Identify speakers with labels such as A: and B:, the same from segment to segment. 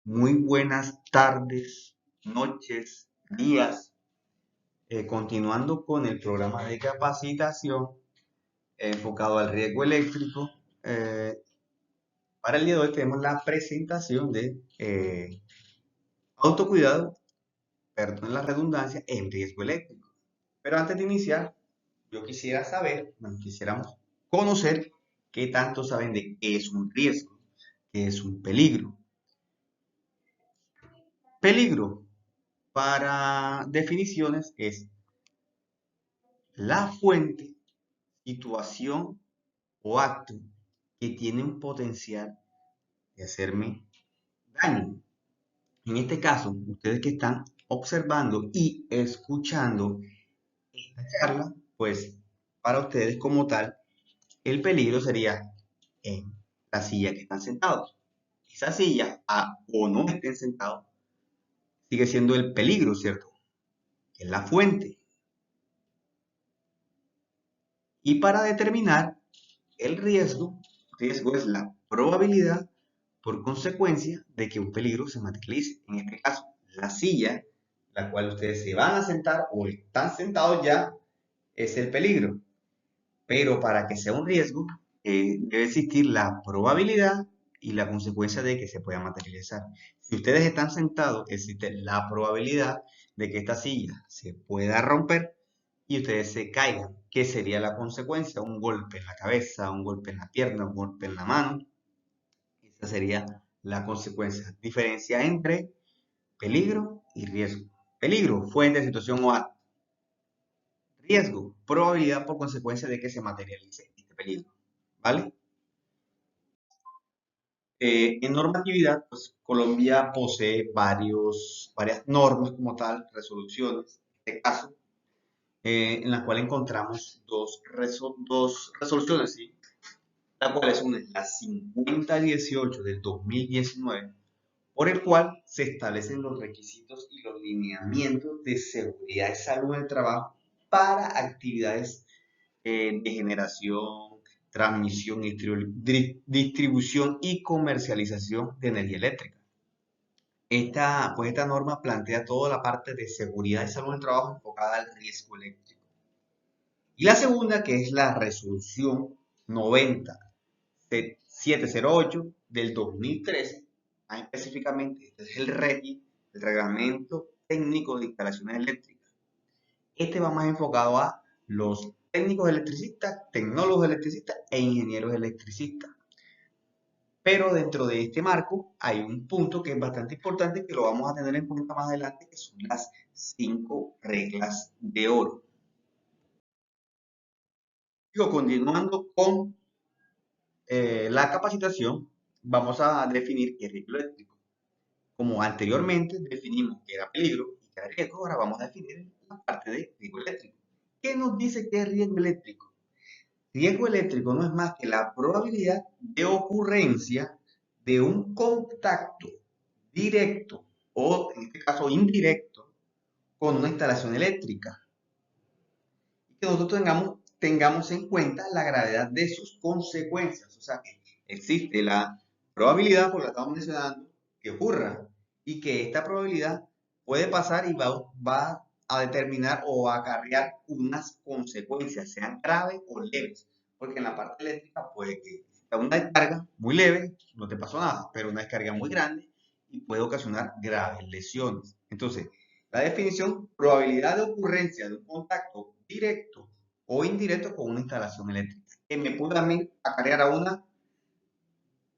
A: Muy buenas tardes, noches, días. Continuando con el programa de capacitación enfocado al riesgo eléctrico, para el día de hoy tenemos la presentación de autocuidado, perdón la redundancia, en riesgo eléctrico. Pero antes de iniciar, yo quisiera saber, bueno, quisiéramos conocer qué tanto saben de qué es un riesgo, qué es un peligro. Peligro, para definiciones, es la fuente, situación o acto que tiene un potencial de hacerme daño. En este caso, ustedes que están observando y escuchando esta charla, pues para ustedes como tal, el peligro sería en la silla que están sentados. Esa silla, o no estén sentados, sigue siendo el peligro, ¿cierto? Es la fuente. Y para determinar el riesgo es la probabilidad por consecuencia de que un peligro se materialice. En este caso, la silla, la cual ustedes se van a sentar o están sentados ya, es el peligro. Pero para que sea un riesgo, debe existir la probabilidad y la consecuencia de que se pueda materializar. Si ustedes están sentados, existe la probabilidad de que esta silla se pueda romper y ustedes se caigan. ¿Qué sería la consecuencia? Un golpe en la cabeza, un golpe en la pierna, un golpe en la mano. Esa sería la consecuencia. Diferencia entre peligro y riesgo. Peligro, fuente, situación o acto. Riesgo, probabilidad por consecuencia de que se materialice este peligro. ¿Vale? En normatividad, pues Colombia posee varias normas como tal, resoluciones, en este caso, en las cuales encontramos dos resoluciones, ¿sí? La cual es una, la 5018 del 2019, por el cual se establecen los requisitos y los lineamientos de seguridad y salud en el trabajo para actividades de generación, transmisión, distribución y comercialización de energía eléctrica. Esta norma plantea toda la parte de seguridad y salud en el trabajo enfocada al riesgo eléctrico. Y la segunda, que es la resolución 90708 del 2013, más específicamente, este es el REGI, el Reglamento Técnico de Instalaciones Eléctricas. Este va más enfocado a los técnicos electricistas, tecnólogos electricistas e ingenieros electricistas. Pero dentro de este marco hay un punto que es bastante importante que lo vamos a tener en cuenta más adelante, que son las 5 reglas de oro. Sigo continuando con la capacitación, vamos a definir qué es riesgo eléctrico. Como anteriormente definimos que era peligro y que era riesgo, ahora vamos a definir la parte de riesgo eléctrico. ¿Qué nos dice que es riesgo eléctrico? Riesgo eléctrico no es más que la probabilidad de ocurrencia de un contacto directo o, en este caso, indirecto con una instalación eléctrica. Y que nosotros tengamos en cuenta la gravedad de sus consecuencias. O sea, que existe la probabilidad, por la que estamos mencionando, que ocurra y que esta probabilidad puede pasar y va a determinar o va a acarrear unas consecuencias, sean graves o leves. Porque en la parte eléctrica puede que una descarga muy leve, no te pasó nada, pero una descarga muy grande y puede ocasionar graves lesiones. Entonces, la definición, probabilidad de ocurrencia de un contacto directo o indirecto con una instalación eléctrica, que me puede también acarrear a unas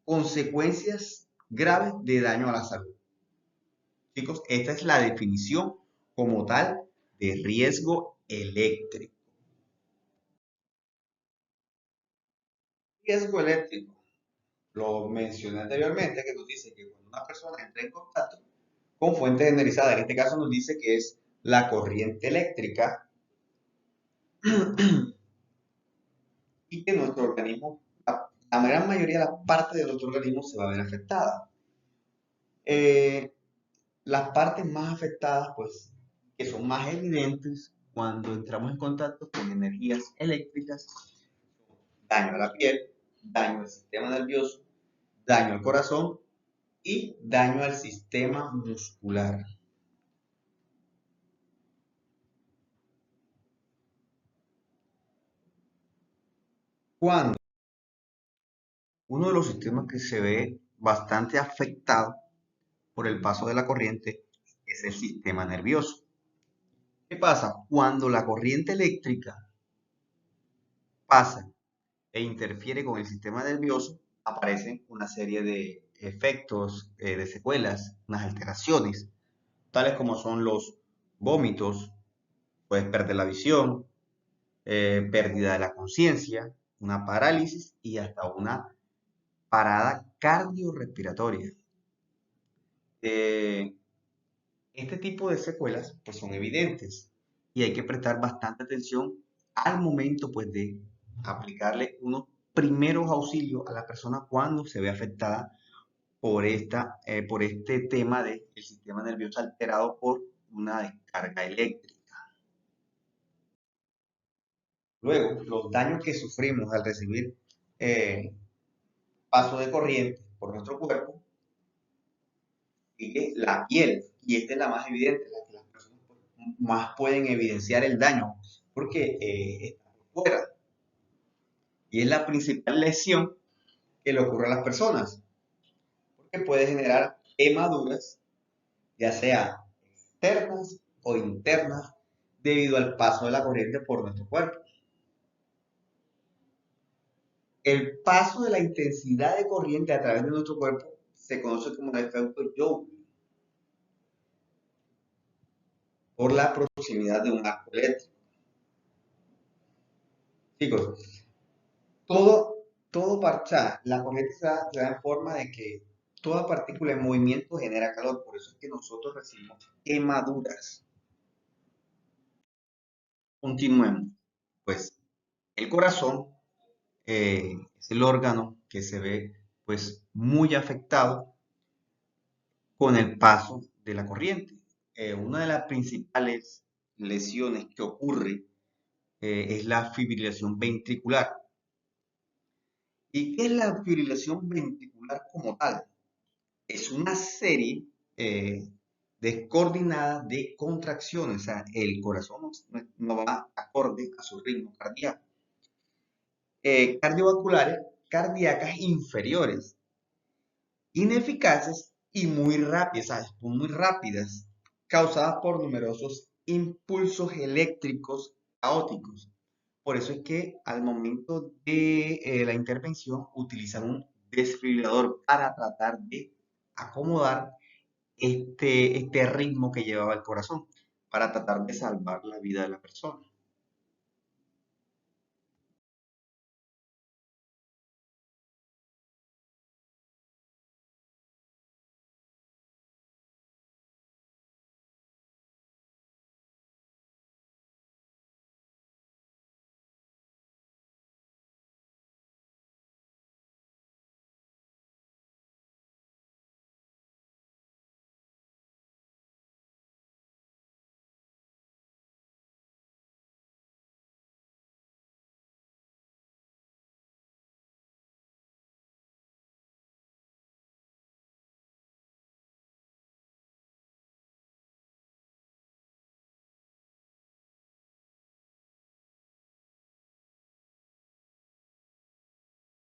A: consecuencias graves de daño a la salud. Chicos, esta es la definición como tal de riesgo eléctrico. Riesgo eléctrico, lo mencioné anteriormente, que nos dice que cuando una persona entra en contacto con fuente generalizada, en este caso nos dice que es la corriente eléctrica, y que nuestro organismo, la gran mayoría de la parte de nuestro organismo se va a ver afectada. Eh, las partes más afectadas, pues, que son más evidentes cuando entramos en contacto con energías eléctricas, daño a la piel, daño al sistema nervioso, daño al corazón y daño al sistema muscular. Cuando uno de los sistemas que se ve bastante afectado por el paso de la corriente es el sistema nervioso. ¿Qué pasa? Cuando la corriente eléctrica pasa e interfiere con el sistema nervioso, aparecen una serie de efectos, de secuelas, unas alteraciones, tales como son los vómitos, puedes perder la visión, pérdida de la conciencia, una parálisis y hasta una parada cardiorrespiratoria. Eh, este tipo de secuelas pues son evidentes y hay que prestar bastante atención al momento pues de aplicarle unos primeros auxilios a la persona cuando se ve afectada por este tema del sistema nervioso alterado por una descarga eléctrica. Luego, los daños que sufrimos al recibir eh, paso de corriente por nuestro cuerpo y que la piel, y esta es la más evidente, la que las personas más pueden evidenciar el daño, porque está por fuera, y es la principal lesión que le ocurre a las personas, porque puede generar quemaduras, ya sea externas o internas, debido al paso de la corriente por nuestro cuerpo. El paso de la intensidad de corriente a través de nuestro cuerpo se conoce como el efecto Joule, por la proximidad de un arco eléctrico. Chicos, todo parchar, la corriente se da en forma de que toda partícula en movimiento genera calor, por eso es que nosotros recibimos quemaduras. Continuemos. Pues el corazón es el órgano que se ve pues muy afectado con el paso de la corriente. Una de las principales lesiones que ocurre es la fibrilación ventricular. ¿Y qué es la fibrilación ventricular como tal? Es una serie descoordinada de contracciones, o sea, el corazón no va acorde a su ritmo cardíaco. Cardiovasculares, cardíacas inferiores, ineficaces y muy rápidas, ¿sabes? Muy rápidas, causadas por numerosos impulsos eléctricos caóticos. Por eso es que al momento de la intervención utilizan un desfibrilador para tratar de acomodar este ritmo que llevaba el corazón, para tratar de salvar la vida de la persona.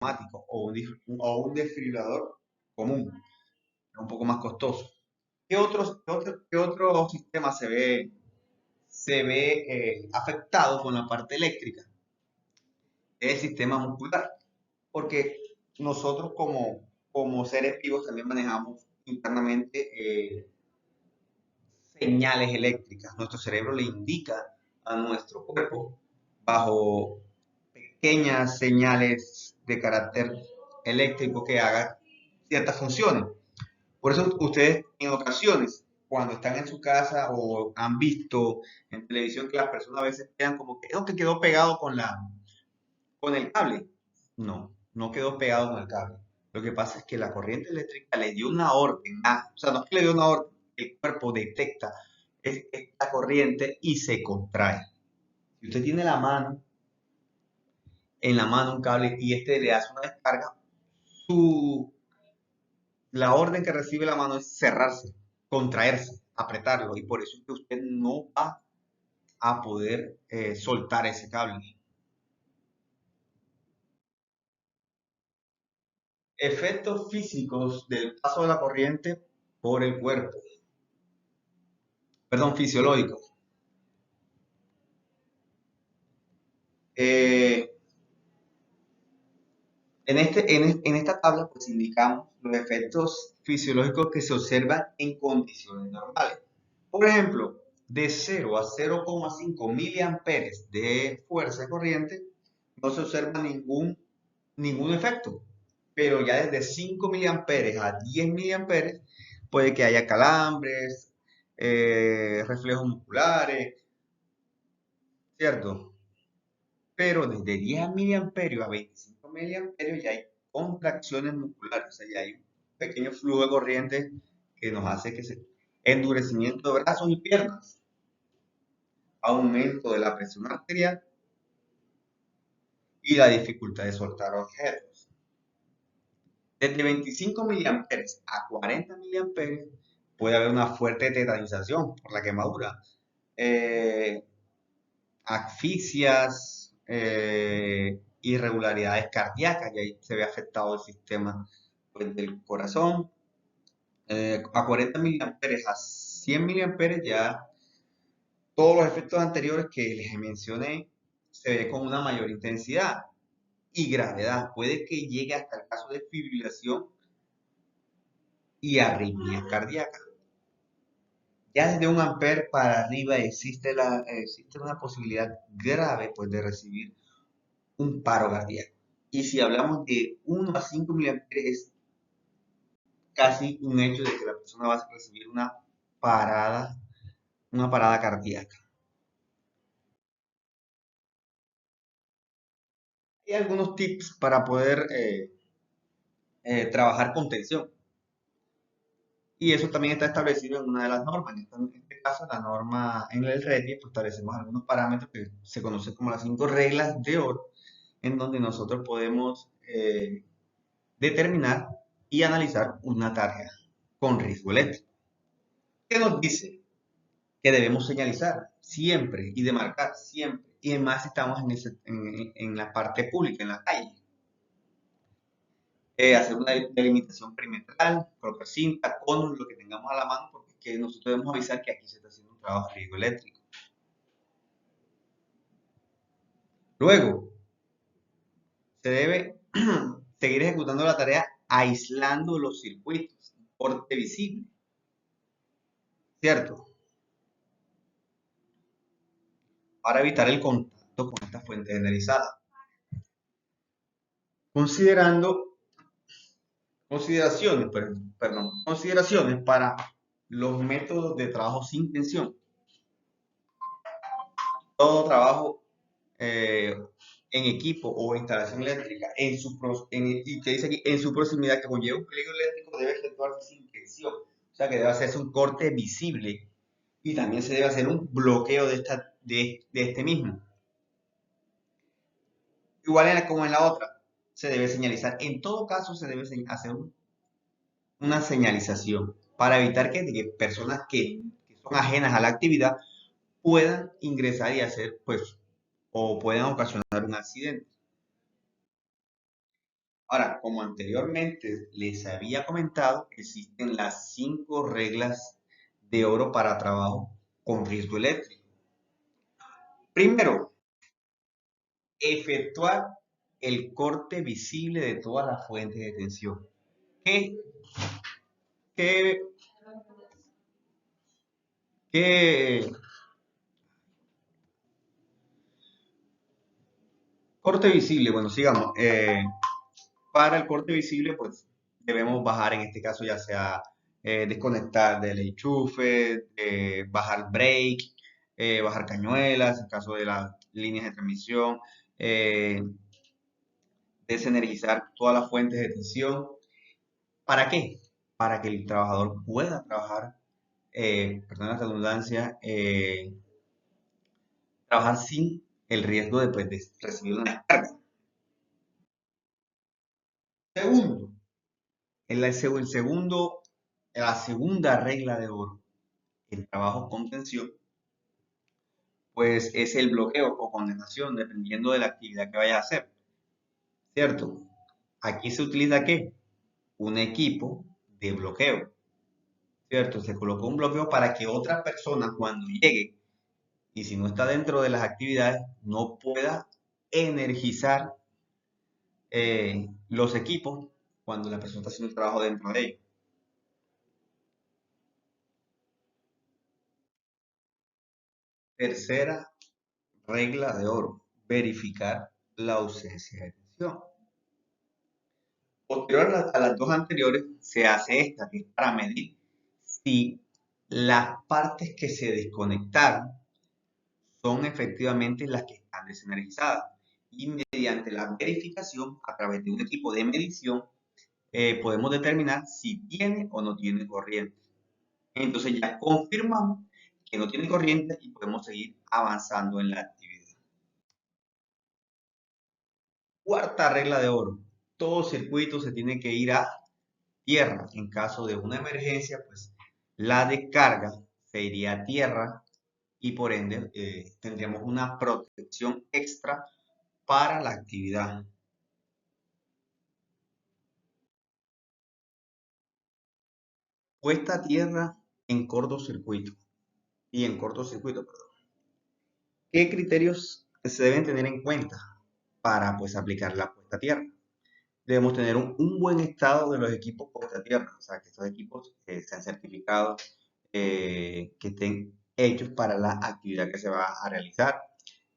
A: Automático o un desfibrilador común, es un poco más costoso. ¿Qué otro sistema se ve afectado con la parte eléctrica? Es el sistema muscular, porque nosotros como seres vivos también manejamos internamente señales eléctricas. Nuestro cerebro le indica a nuestro cuerpo bajo pequeñas señales de carácter eléctrico que hagan ciertas funciones. Por eso ustedes en ocasiones, cuando están en su casa o han visto en televisión que las personas a veces quedan como que, "Oh, que quedó pegado con el cable". No, no quedó pegado con el cable. Lo que pasa es que la corriente eléctrica le dio una orden, o sea, no es que le dio una orden, el cuerpo detecta esta corriente y se contrae. Si usted tiene en la mano un cable y este le hace una descarga, su la orden que recibe la mano es cerrarse, contraerse, apretarlo, y por eso es que usted no va a poder soltar ese cable. Efectos físicos del paso de la corriente por el cuerpo, perdón, fisiológicos. Eh, en esta tabla pues indicamos los efectos fisiológicos que se observan en condiciones normales. Por ejemplo, de 0 a 0,5 miliamperes de fuerza de corriente no se observa ningún efecto, pero ya desde 5 miliamperes a 10 miliamperes puede que haya calambres, reflejos musculares, ¿cierto? Pero desde 10 miliamperios a 25 miliamperios ya hay contracciones musculares, o sea, ya hay un pequeño flujo de corriente que nos hace que se endurecimiento de brazos y piernas, aumento de la presión arterial y la dificultad de soltar objetos. Desde 25 miliamperes a 40 miliamperes puede haber una fuerte tetanización por la quemadura, eh, asfixias, irregularidades cardíacas, y ahí se ve afectado el sistema pues, del corazón. A 40 miliamperes a 100 miliamperes ya todos los efectos anteriores que les mencioné se ve con una mayor intensidad y gravedad. Puede que llegue hasta el caso de fibrilación y arritmias cardíacas. Ya desde un amper para arriba existe una posibilidad grave pues, de recibir un paro cardíaco. Y si hablamos de 1 a 5 miliamperes, es casi un hecho de que la persona va a recibir una parada cardíaca. Hay algunos tips para poder trabajar con tensión. Y eso también está establecido en una de las normas. En este caso, la norma en el RETI, pues establecemos algunos parámetros que se conocen como las 5 reglas de oro, en donde nosotros podemos determinar y analizar una tarea con riesgo eléctrico. ¿Qué nos dice? Que debemos señalizar siempre y demarcar siempre, y además si estamos en la parte pública, en la calle. Hacer una delimitación perimetral, colocar cinta, conos, lo que tengamos a la mano, porque es que nosotros debemos avisar que aquí se está haciendo un trabajo de riesgo eléctrico. Luego, se debe seguir ejecutando la tarea aislando los circuitos, corte visible, ¿cierto? Para evitar el contacto con esta fuente generalizada. Considerando consideraciones para los métodos de trabajo sin tensión. Todo trabajo eh, en equipo o instalación eléctrica y que dice aquí, en su proximidad que conlleva un peligro eléctrico debe efectuarse sin tensión. O sea que debe hacerse un corte visible y también se debe hacer un bloqueo de este mismo. Igual como en la otra, se debe señalizar. En todo caso, se debe hacer una señalización para evitar que personas que son ajenas a la actividad puedan ingresar y hacer, pues, o puedan ocasionar un accidente. Ahora, como anteriormente les había comentado, existen las 5 reglas de oro para trabajo con riesgo eléctrico. Primero, efectuar el corte visible de todas las fuentes de tensión. ¿Qué, qué, qué corte visible? Bueno, sigamos. Para el corte visible, pues debemos bajar, en este caso, ya sea desconectar del enchufe, bajar break, bajar cañuelas, en caso de las líneas de transmisión, eh, desenergizar todas las fuentes de tensión. ¿Para qué? Para que el trabajador pueda trabajar, perdón la redundancia, trabajar sin el riesgo de, pues, de recibir una descarga. Segundo, La segunda regla de oro en trabajo con tensión, pues es el bloqueo o condenación, dependiendo de la actividad que vayas a hacer, ¿cierto? Aquí se utiliza ¿qué? Un equipo de bloqueo, ¿cierto? Se colocó un bloqueo para que otra persona cuando llegue y si no está dentro de las actividades no pueda energizar los equipos cuando la persona está haciendo el trabajo dentro de ellos. Tercera regla de oro, verificar la ausencia de tensión. Posterior a las dos anteriores, se hace esta, que es para medir si las partes que se desconectaron son efectivamente las que están desenergizadas. Y mediante la verificación a través de un equipo de medición, podemos determinar si tiene o no tiene corriente. Entonces ya confirmamos que no tiene corriente y podemos seguir avanzando en la actividad. Cuarta regla de oro. Todo circuito se tiene que ir a tierra. En caso de una emergencia, pues la descarga se iría a tierra y por ende tendríamos una protección extra para la actividad. Puesta a tierra en cortocircuito perdón. ¿Qué criterios se deben tener en cuenta para pues aplicar la puesta a tierra? Debemos tener un buen estado de los equipos puesta a tierra, o sea, que estos equipos sean certificados, que estén hechos para la actividad que se va a realizar.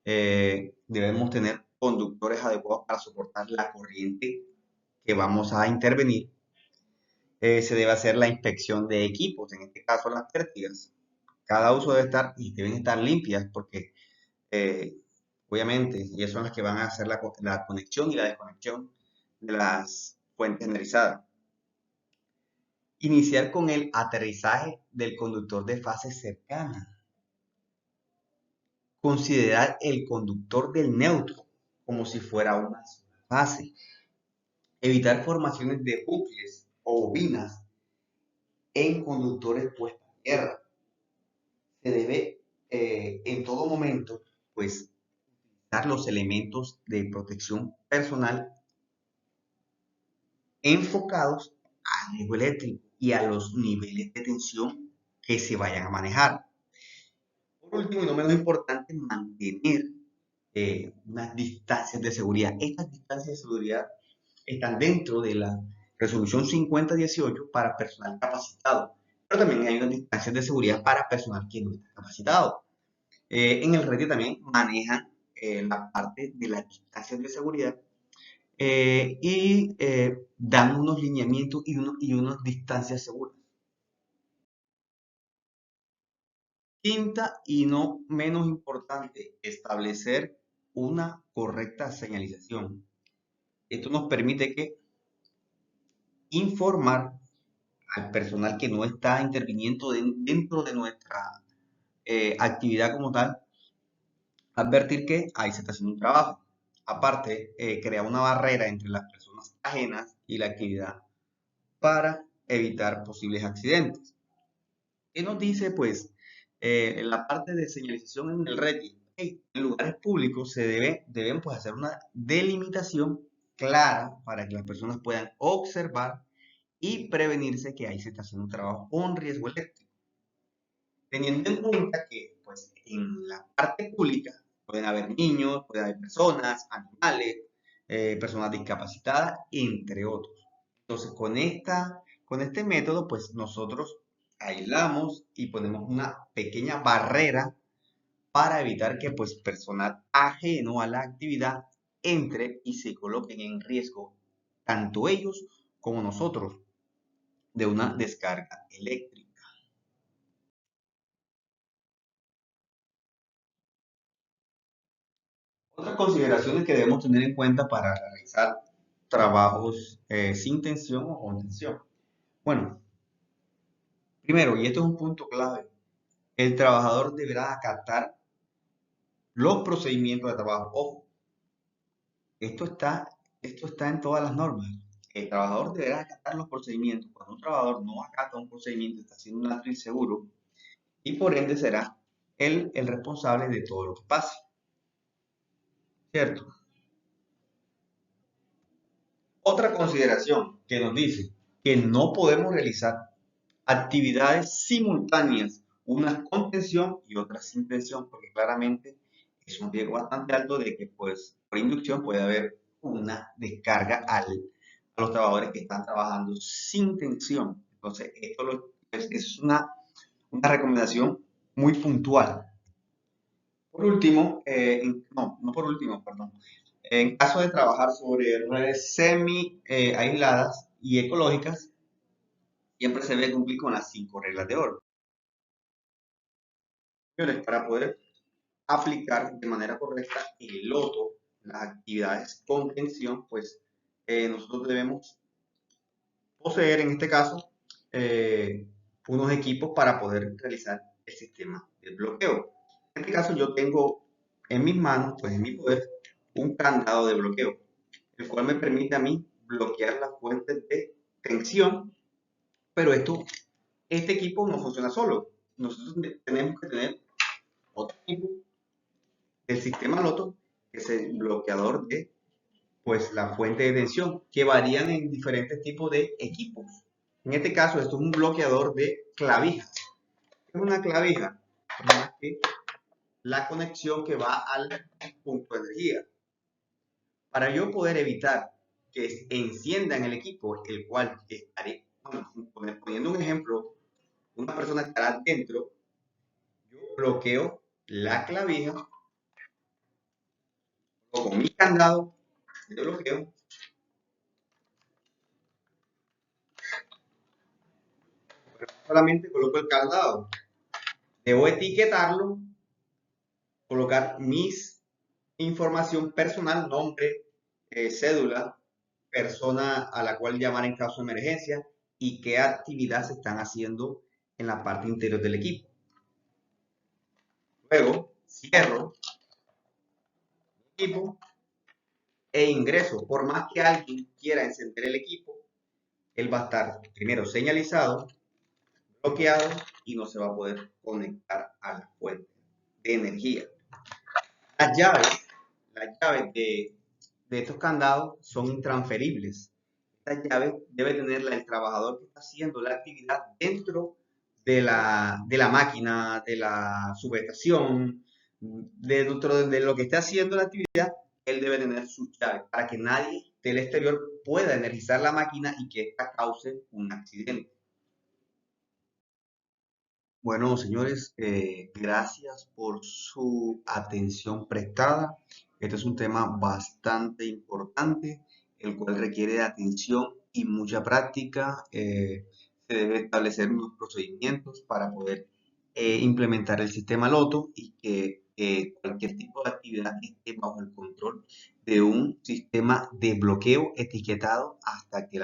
A: Debemos tener conductores adecuados para soportar la corriente que vamos a intervenir. Se debe hacer la inspección de equipos, en este caso las pértigas. Cada uso debe estar y deben estar limpias porque eh, obviamente ellas son las que van a hacer la conexión y la desconexión de las fuentes energizadas. Iniciar con el aterrizaje del conductor de fase cercana. Considerar el conductor del neutro como si fuera una sola fase. Evitar formaciones de bucles o bobinas en conductores puestos a tierra. Se debe en todo momento, pues, dar los elementos de protección personal enfocados al riesgo eléctrico y a los niveles de tensión que se vayan a manejar. Por último, y no menos importante, mantener unas distancias de seguridad. Estas distancias de seguridad están dentro de la resolución 5018 para personal capacitado, pero también hay unas distancias de seguridad para personal que no está capacitado. En el RETI también manejan la parte de las distancias de seguridad y dan unos lineamientos y unas distancias seguras. Quinta y no menos importante, establecer una correcta señalización. Esto nos permite que informar al personal que no está interviniendo dentro de nuestra actividad como tal, advertir que ahí se está haciendo un trabajo. Aparte, crear una barrera entre las personas ajenas y la actividad para evitar posibles accidentes. ¿Qué nos dice, pues, en la parte de señalización en el RETI? En lugares públicos deben pues, hacer una delimitación clara para que las personas puedan observar y prevenirse que ahí se está haciendo un trabajo con riesgo eléctrico. Teniendo en cuenta que pues, en la parte pública pueden haber niños, pueden haber personas, animales, personas discapacitadas, entre otros. Entonces, con este método, pues nosotros aislamos y ponemos una pequeña barrera para evitar que pues personal ajeno a la actividad entre y se coloquen en riesgo tanto ellos como nosotros de una descarga eléctrica. Otras consideraciones que debemos tener en cuenta para realizar trabajos sin tensión o con tensión. Bueno, primero, y esto es un punto clave, el trabajador deberá acatar los procedimientos de trabajo. Ojo, esto está en todas las normas. el trabajador deberá acatar los procedimientos. Cuando un trabajador no acata un procedimiento, está haciendo un acto inseguro y por ende será él el responsable de todo lo que pase, ¿cierto? Otra consideración que nos dice que no podemos realizar actividades simultáneas, unas con tensión y otras sin tensión, porque claramente es un riesgo bastante alto de que, pues, por inducción puede haber una descarga a los trabajadores que están trabajando sin tensión. Entonces, es una recomendación muy puntual. Por último, no por último, perdón. En caso de trabajar sobre redes semi aisladas y ecológicas, siempre se debe cumplir con las 5 reglas de oro. Para poder aplicar de manera correcta el loto, las actividades con tensión, pues nosotros debemos poseer en este caso unos equipos para poder realizar el sistema de bloqueo. En este caso yo tengo en mis manos, pues en mi poder, un candado de bloqueo, el cual me permite a mí bloquear las fuentes de tensión, pero este equipo no funciona solo. Nosotros tenemos que tener otro equipo del sistema Loto, que es el bloqueador de pues la fuente de tensión, que varían en diferentes tipos de equipos. En este caso, esto es un bloqueador de clavijas. Es una clavija, más que la conexión que va al punto de energía. Para yo poder evitar que se encienda en el equipo, el cual estaré, bueno, poniendo un ejemplo, una persona estará dentro, yo bloqueo la clavija con mi candado de bloqueo, pero solamente coloco el candado. Debo etiquetarlo, colocar mis información personal, nombre, cédula, persona a la cual llamar en caso de emergencia y qué actividad se están haciendo en la parte interior del equipo. Luego cierro el equipo e ingreso. Por más que alguien quiera encender el equipo, él va a estar primero señalizado, bloqueado y no se va a poder conectar a la fuente de energía. Las llaves, las llaves de estos candados son intransferibles. Esta llave debe tenerla el trabajador que está haciendo la actividad dentro de la máquina, de la subestación, dentro de lo que esté haciendo la actividad, él debe tener su llave para que nadie del exterior pueda energizar la máquina y que esta cause un accidente. Bueno, señores, gracias por su atención prestada. Este es un tema bastante importante, el cual requiere de atención y mucha práctica. Se debe establecer unos procedimientos para poder implementar el sistema Loto y que cualquier tipo de actividad esté bajo el control de un sistema de bloqueo etiquetado hasta que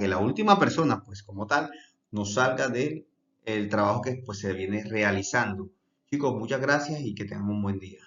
A: la última persona, pues como tal, nos salga del el trabajo que pues se viene realizando. Chicos, muchas gracias y que tengan un buen día.